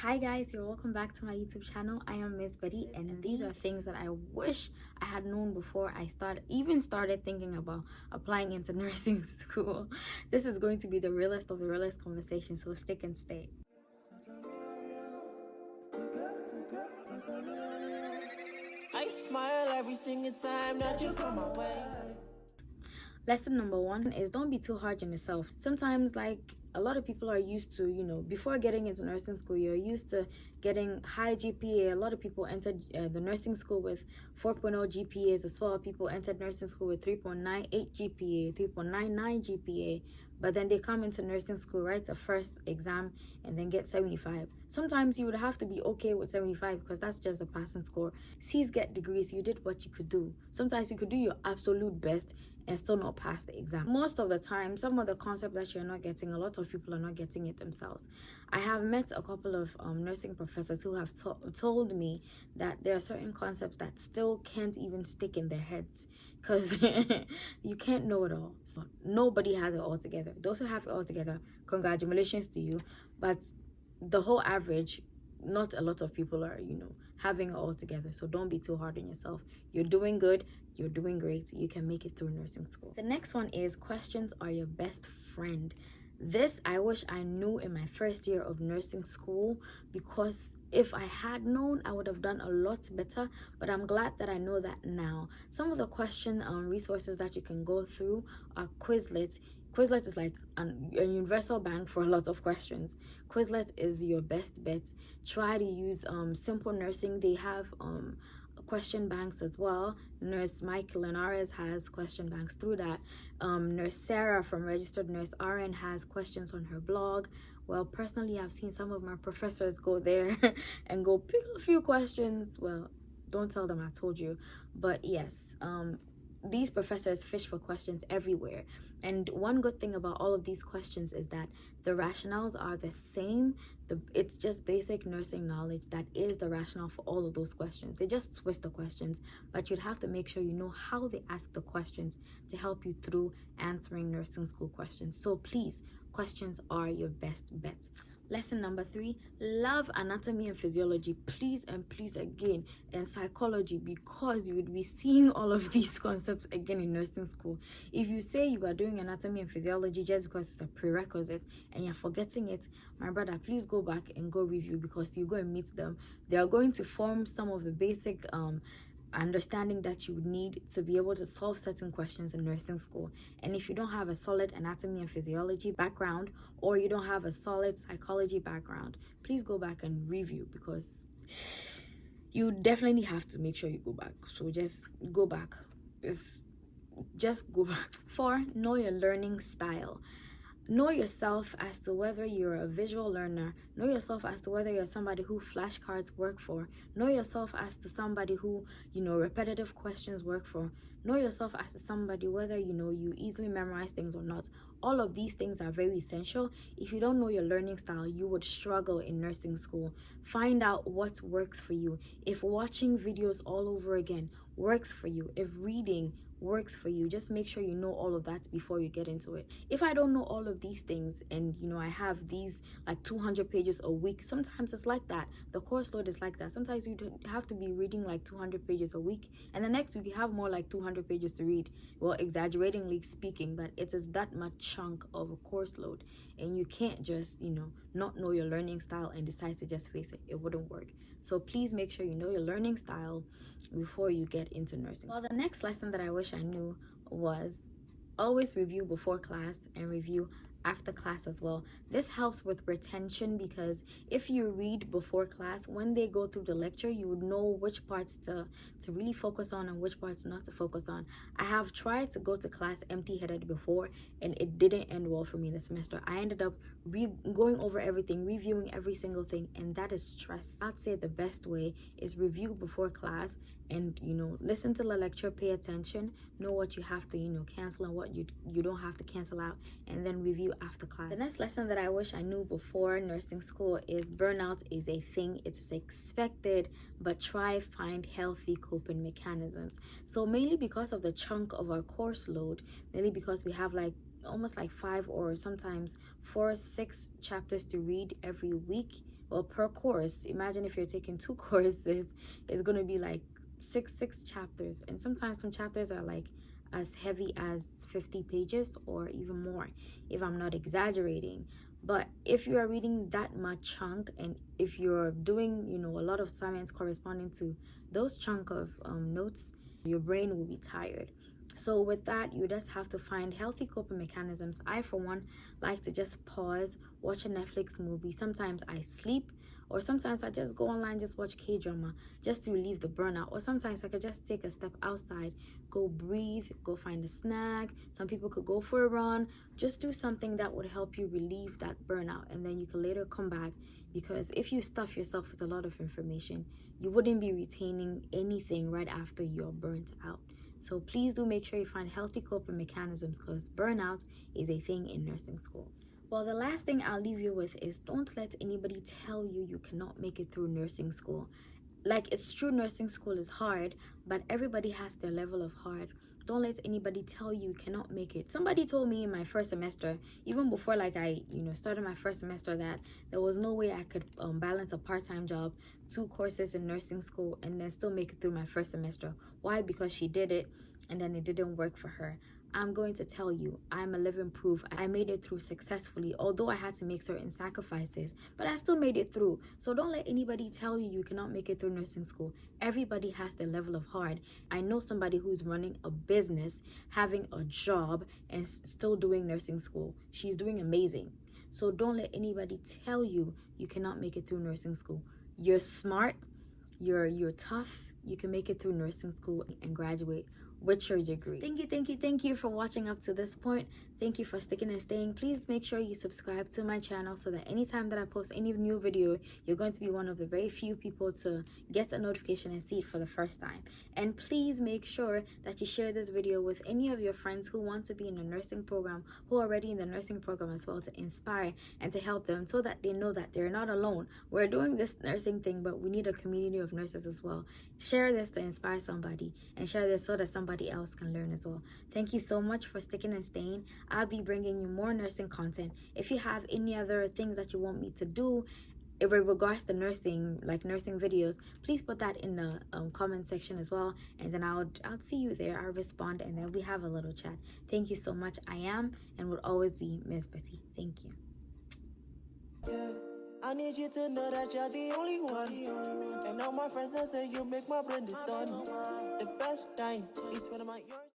Hi guys, you're welcome back to my YouTube channel. I am Miss Betty, and these are things that I wish I had known before I started thinking about applying into nursing school. This is going to be the realest of the realest conversation, so stick and stay. I smile every single time that you come my way. Lesson number one is don't be too hard on yourself. Sometimes, like, a lot of people are used to, before getting into nursing school, you're used to getting high GPA. A lot of people entered the nursing school with 4.0 GPAs as well. People entered nursing school with 3.98 GPA, 3.99 GPA. But then they come into nursing school, write a first exam, and then get 75. Sometimes you would have to be okay with 75 because that's just a passing score. C's get degrees. You did what you could do. Sometimes you could do your absolute best and still not pass the exam. Most of the time, some of the concept that you're not getting, a lot of people are not getting it themselves. I have met a couple of nursing professors who have told me that there are certain concepts that still can't even stick in their heads because you can't know it all. So nobody has it all together. Those who have it all together, congratulations to you. But the whole average, not a lot of people are, having it all together. So don't be too hard on yourself. You're doing good. You're doing great. You can make it through nursing school. The next one is questions are your best friend. This I wish I knew in my first year of nursing school, because if I had known, I would have done a lot better, but I'm glad that I know that now. Some of the question resources that you can go through are Quizlet. Quizlet is like a universal bank for a lot of questions. Quizlet is your best bet. Try to use Simple Nursing. They have question banks as well. Nurse Mike Linares has question banks through that. Nurse Sarah from Registered Nurse RN has questions on her blog. Well, personally, I've seen some of my professors go there and go pick a few questions. Well, don't tell them I told you, but yes, these professors fish for questions everywhere. And one good thing about all of these questions is that the rationales are the same. It's just basic nursing knowledge that is the rationale for all of those questions. They just twist the questions, but you'd have to make sure you know how they ask the questions to help you through answering nursing school questions. So please, questions are your best bet. Lesson number 3, love anatomy and physiology, please and please again, and psychology, because you would be seeing all of these concepts again in nursing school. If you say you are doing anatomy and physiology just because it's a prerequisite and you're forgetting it, my brother, please go back and go review, because you go and meet them. They are going to form some of the basic understanding that you would need to be able to solve certain questions in nursing school. And if you don't have a solid anatomy and physiology background, or you don't have a solid psychology background, please go back and review, because you definitely have to make sure you go back. So just go back. Just go back. 4, know your learning style. Know yourself as to whether you're a visual learner. Know yourself as to whether you're somebody who flashcards work for. Know yourself as to somebody who, repetitive questions work for. Know yourself as to somebody whether, you easily memorize things or not. All of these things are very essential. If you don't know your learning style, you would struggle in nursing school. Find out what works for you. If watching videos all over again works for you, if reading works for you, just make sure you know all of that before you get into it. If I don't know all of these things and I have these like 200 pages a week, sometimes it's like that. The course load is like that. Sometimes you have to be reading like 200 pages a week, and the next week you have more like 200 pages to read. Well, exaggeratingly speaking, but it is that much chunk of a course load, and you can't just not know your learning style and decide to just face it. It wouldn't work. So please make sure you know your learning style before you get into nursing. Well, the next lesson that I wish I knew was always review before class and review after class as well. This helps with retention, because if you read before class, when they go through the lecture, you would know which parts to really focus on and which parts not to focus on. I have tried to go to class empty-headed before, and it didn't end well for me this semester. I ended up going over everything, reviewing every single thing, and that is stress. I'd say the best way is review before class and listen to the lecture, pay attention, know what you have to cancel and what you don't have to cancel out, and then review after class. The next lesson that I wish I knew before nursing school is burnout is a thing. It is expected, but find healthy coping mechanisms. So mainly because of the chunk of our course load, mainly because we have almost 5 or sometimes 4 or 6 chapters to read every week, Well, per course, imagine if you're taking 2 courses, it's going to be like six chapters. And sometimes some chapters are like as heavy as 50 pages or even more, if I'm not exaggerating. But if you are reading that much chunk, and if you're doing, a lot of science corresponding to those chunk of notes, your brain will be tired. So with that, you just have to find healthy coping mechanisms. I, for one, like to just pause, watch a Netflix movie. Sometimes I sleep, or sometimes I just go online, just watch K-drama, just to relieve the burnout. Or sometimes I could just take a step outside, go breathe, go find a snack. Some people could go for a run. Just do something that would help you relieve that burnout, and then you can later come back. Because if you stuff yourself with a lot of information, you wouldn't be retaining anything right after you're burnt out. So please do make sure you find healthy coping mechanisms, because burnout is a thing in nursing school. Well, the last thing I'll leave you with is, don't let anybody tell you you cannot make it through nursing school. Like, it's true, nursing school is hard, but everybody has their level of hard. Don't let anybody tell you cannot make it. Somebody told me in my first semester, even before like I started my first semester, that there was no way I could balance a part-time job, 2 courses in nursing school, and then still make it through my first semester. Why? Because she did it and then it didn't work for her. I'm going to tell you, I'm a living proof. I made it through successfully, although I had to make certain sacrifices, but I still made it through. So don't let anybody tell you you cannot make it through nursing school. Everybody has their level of hard. I know somebody who's running a business, having a job, and still doing nursing school. She's doing amazing. So don't let anybody tell you you cannot make it through nursing school. You're smart, you're tough, you can make it through nursing school and graduate with your degree. Thank you for watching up to this point. Thank you for sticking and staying. Please make sure you subscribe to my channel, so that anytime that I post any new video, you're going to be one of the very few people to get a notification and see it for the first time. And please make sure that you share this video with any of your friends who want to be in the nursing program, who are already in the nursing program as well, to inspire and to help them, so that they know that they're not alone. We're doing this nursing thing, but we need a community of nurses as well. Share this to inspire somebody, and share this so that somebody else can learn as well. Thank you so much for sticking and staying. I'll be bringing you more nursing content. If you have any other things that you want me to do in regards to nursing, like nursing videos, please put that in the comment section as well, and then I'll see you there. I'll respond, and then we have a little chat. Thank you so much. I am and will always be Miss Betty. Thank you. Yeah. I need you to know that you're the only one. And all my friends that say you make my brain done. The best time is when I'm at your